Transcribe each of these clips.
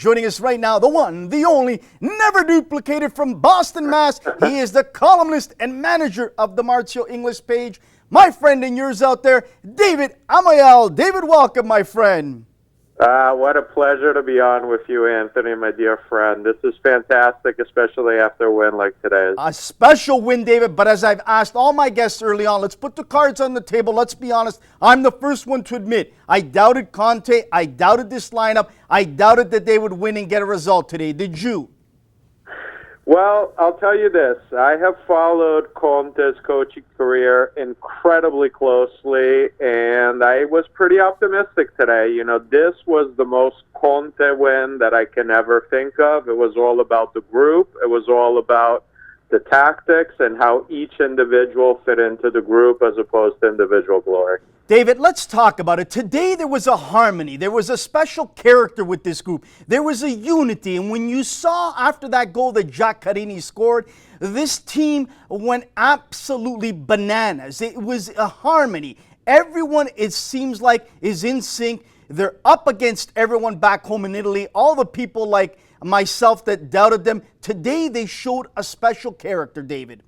Joining us right now, the one, the only, never duplicated from Boston, Mass. He is the columnist and manager of the Martial English page. My friend and yours out there, David Amoyal. David, welcome, my friend. What a pleasure to be on with you, Anthony, my dear friend. This is fantastic, especially after a win like today's. A special win, David, but as I've asked all my guests early on, let's put the cards on the table. Let's be honest. I'm the first one to admit I doubted Conte. I doubted this lineup. I doubted that they would win and get a result today. Did you? Well, I'll tell you this. I have followed Conte's coaching career incredibly closely, and I was pretty optimistic today. You know, this was the most Conte win that I can ever think of. It was all about the group. It was all about the tactics and how each individual fit into the group as opposed to individual glory. David, let's talk about it. Today there was a harmony. There was a special character with this group. There was a unity. And when you saw after that goal that Giaccherini scored, this team went absolutely bananas. It was a harmony. Everyone, it seems like, is in sync. They're up against everyone back home in Italy. All the people like myself that doubted them. Today they showed a special character, David.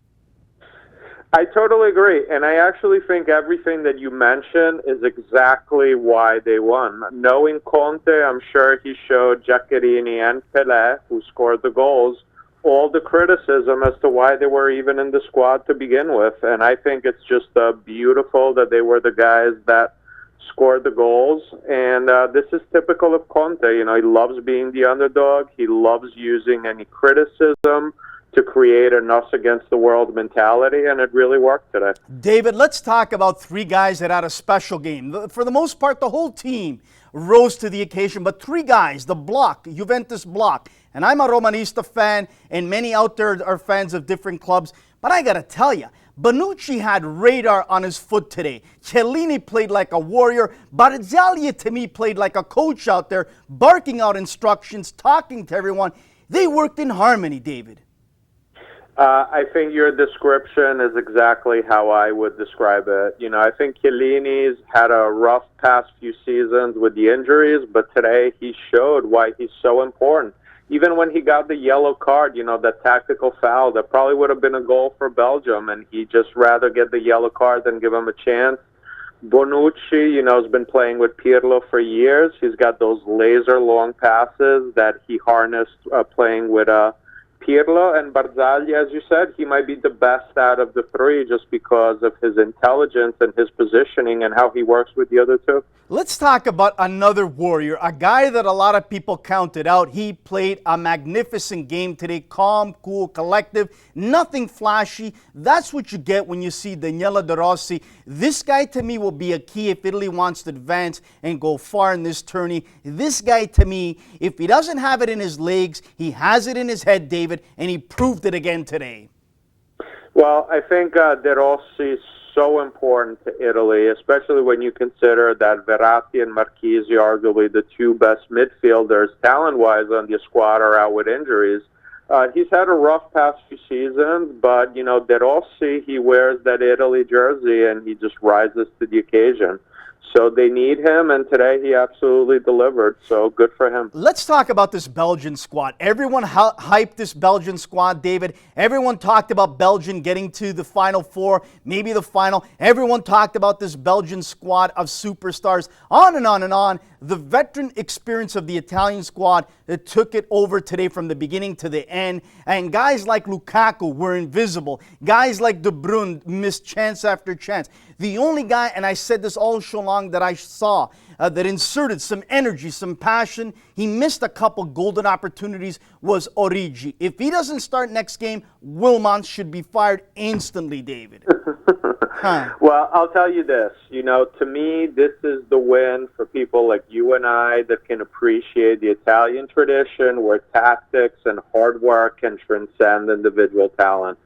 I totally agree, and I actually think everything that you mentioned is exactly why they won. Knowing Conte, I'm sure he showed Giaccherini and Pelé, who scored the goals, all the criticism as to why they were even in the squad to begin with. And I think it's just beautiful that they were the guys that scored the goals. And this is typical of Conte. You know, he loves being the underdog. He loves using any criticism to create an us against the world mentality, and it really worked today. David, let's talk about three guys that had a special game. For the most part, the whole team rose to the occasion, but three guys, the block, Juventus block, and I'm a Romanista fan, and many out there are fans of different clubs, but I gotta tell you, Bonucci had radar on his foot today. Chiellini played like a warrior. Barzagli, to me, played like a coach out there, barking out instructions, talking to everyone. They worked in harmony, David. I think your description is exactly how I would describe it. You know, I think Chiellini's had a rough past few seasons with the injuries, but today he showed why he's so important. Even when he got the yellow card, you know, that tactical foul, that probably would have been a goal for Belgium, and he just rather get the yellow card than give him a chance. Bonucci, you know, has been playing with Pirlo for years. He's got those laser long passes that he harnessed playing with Pirlo, and Barzagli, as you said, he might be the best out of the three just because of his intelligence and his positioning and how he works with the other two. Let's talk about another warrior, a guy that a lot of people counted out. He played a magnificent game today, calm, cool, collective, nothing flashy. That's what you get when you see Daniele De Rossi. This guy, to me, will be a key if Italy wants to advance and go far in this tourney. This guy, to me, if he doesn't have it in his legs, he has it in his head, David, and he proved it again today. Well, I think De Rossi is so important to Italy, especially when you consider that Verratti and Marchesi, arguably the two best midfielders talent-wise on the squad, are out with injuries. He's had a rough past few seasons, but, you know, De Rossi, he wears that Italy jersey, and he just rises to the occasion. So they need him, and today he absolutely delivered, so good for him. Let's talk about this Belgian squad. Everyone hyped this Belgian squad, David. Everyone talked about Belgium getting to the Final Four, maybe the final. Everyone talked about this Belgian squad of superstars, on and on and on. The veteran experience of the Italian squad that took it over today from the beginning to the end. And guys like Lukaku were invisible. Guys like De Bruyne missed chance after chance. The only guy, and I said this all show long, that I saw that inserted some energy, some passion, he missed a couple golden opportunities, was Origi. If he doesn't start next game, Wilmot should be fired instantly, David. Well, I'll tell you this. You know, to me, this is the win for people like you and I that can appreciate the Italian tradition where tactics and hard work can transcend individual talent.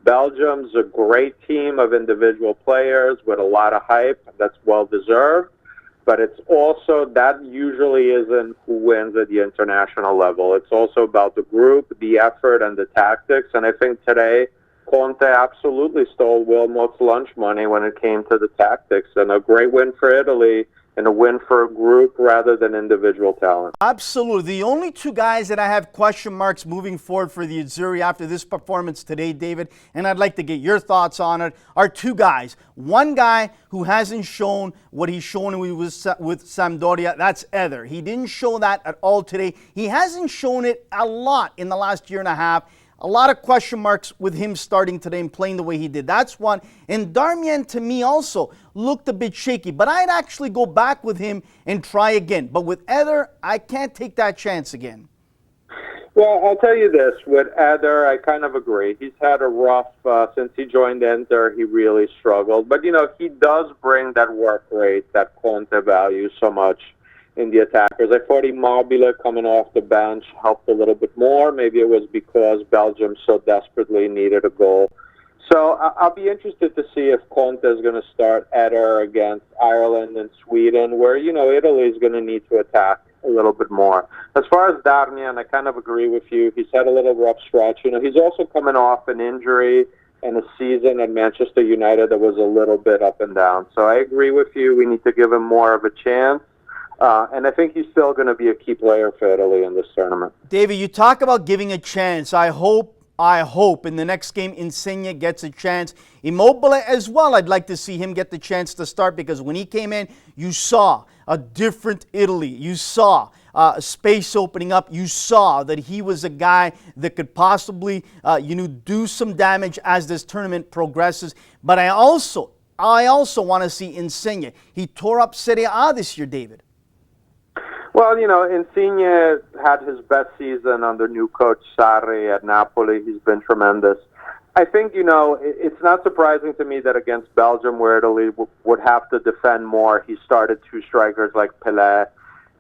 Belgium's a great team of individual players with a lot of hype. That's well-deserved. But it's also, that usually isn't who wins at the international level. It's also about the group, the effort, and the tactics. And I think today, Conte absolutely stole Wilmot's lunch money when it came to the tactics. And a great win for Italy and a win for a group rather than individual talent. Absolutely. The only two guys that I have question marks moving forward for the Azzurri after this performance today, David, and I'd like to get your thoughts on it, are two guys. One guy who hasn't shown what he's shown with Sampdoria, that's Eder. He didn't show that at all today. He hasn't shown it a lot in the last year and a half. A lot of question marks with him starting today and playing the way he did. That's one. And Darmian, to me, also looked a bit shaky. But I'd actually go back with him and try again. But with Eder, I can't take that chance again. Well, I'll tell you this. With Eder, I kind of agree. He's had a rough, since he joined Inter, he really struggled. But, he does bring that work rate, that Conte value so much in the attackers. I thought Immobile coming off the bench helped a little bit more. Maybe it was because Belgium so desperately needed a goal. So I'll be interested to see if Conte is going to start Eder against Ireland and Sweden, where, Italy is going to need to attack a little bit more. As far as Darmian, I kind of agree with you. He's had a little rough stretch. He's also coming off an injury and a season at Manchester United that was a little bit up and down. So I agree with you. We need to give him more of a chance. And I think he's still going to be a key player for Italy in this tournament. David, you talk about giving a chance. I hope in the next game Insigne gets a chance. Immobile as well, I'd like to see him get the chance to start, because when he came in, you saw a different Italy. You saw space opening up. You saw that he was a guy that could possibly do some damage as this tournament progresses. But I also want to see Insigne. He tore up Serie A this year, David. Well, Insigne had his best season under new coach Sarri at Napoli. He's been tremendous. I think, it's not surprising to me that against Belgium, where Italy would have to defend more, he started two strikers like Pelé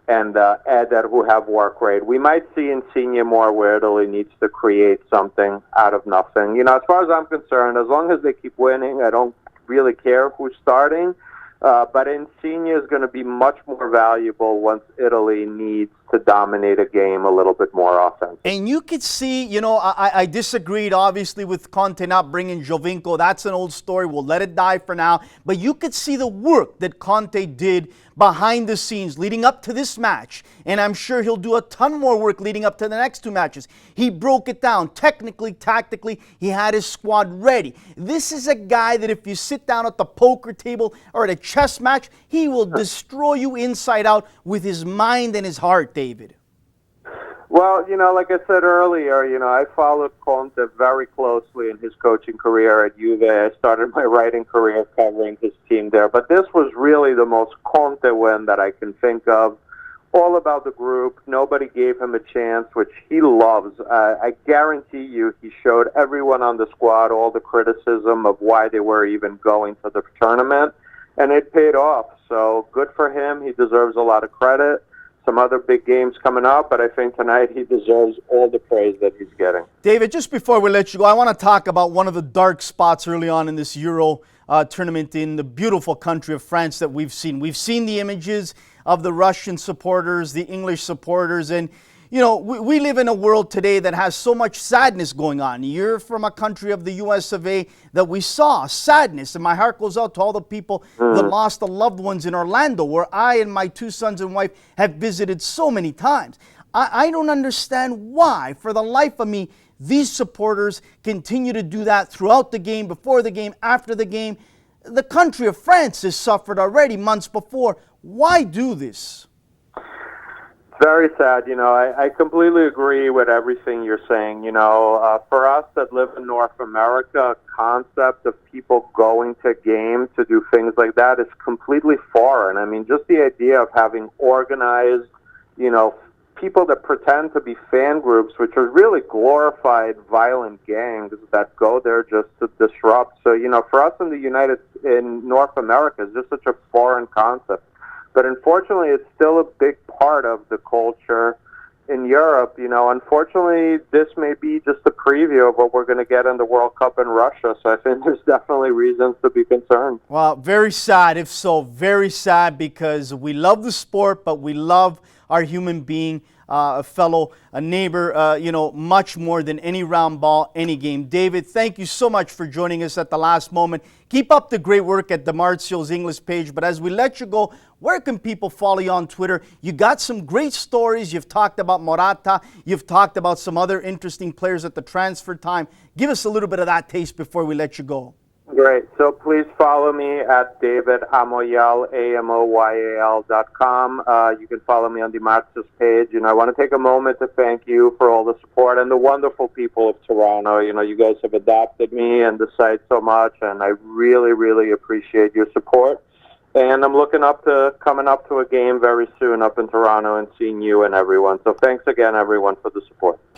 and Eder, who have work rate. We might see Insigne more, where Italy needs to create something out of nothing. As far as I'm concerned, as long as they keep winning, I don't really care who's starting. But Insigne is going to be much more valuable once Italy needs to dominate a game a little bit more often. And you could see, I disagreed obviously with Conte not bringing Giovinco. That's an old story. We'll let it die for now. But you could see the work that Conte did behind the scenes leading up to this match. And I'm sure he'll do a ton more work leading up to the next two matches. He broke it down technically, tactically. He had his squad ready. This is a guy that if you sit down at the poker table or at a chess match, he will destroy you inside out with his mind and his heart, David. Well, like I said earlier, I followed Conte very closely in his coaching career at Juve. I started my writing career covering his team there. But this was really the most Conte win that I can think of. All about the group. Nobody gave him a chance, which he loves. I guarantee you he showed everyone on the squad all the criticism of why they were even going to the tournament, and it paid off. So good for him. He deserves a lot of credit. Some other big games coming up, but I think tonight he deserves all the praise that he's getting. David, just before we let you go, I want to talk about one of the dark spots early on in this Euro tournament in the beautiful country of France that we've seen. We've seen the images of the Russian supporters, the English supporters, and we live in a world today that has so much sadness going on. You're from a country of the US of A that we saw sadness, and my heart goes out to all the people that lost the loved ones in Orlando, where I and my two sons and wife have visited so many times. I don't understand why, for the life of me, these supporters continue to do that throughout the game, before the game, after the game. The country of France has suffered already months before. Why do this? Very sad. I completely agree with everything you're saying. For us that live in North America, a concept of people going to games to do things like that is completely foreign. I mean, just the idea of having organized, people that pretend to be fan groups, which are really glorified violent gangs that go there just to disrupt. So, for us in North America, it's just such a foreign concept. But unfortunately, it's still a big part of the culture in Europe. Unfortunately, this may be just a preview of what we're going to get in the World Cup in Russia. So I think there's definitely reasons to be concerned. Well, very sad, if so, very sad, because we love the sport, but we love our human being, a fellow, a neighbor, much more than any round ball, any game. David, thank you so much for joining us at the last moment. Keep up the great work at DeMarcio's English page. But as we let you go, where can people follow you on Twitter? You got some great stories. You've talked about Morata. You've talked about some other interesting players at the transfer time. Give us a little bit of that taste before we let you go. Great. So please follow me at David Amoyal, AMOYAL.com. You can follow me on DeMarcio's page. I want to take a moment to thank you for all the support and the wonderful people of Toronto. You guys have adopted me and the site so much, and I really, really appreciate your support. And I'm looking up to coming up to a game very soon up in Toronto and seeing you and everyone. So thanks again, everyone, for the support.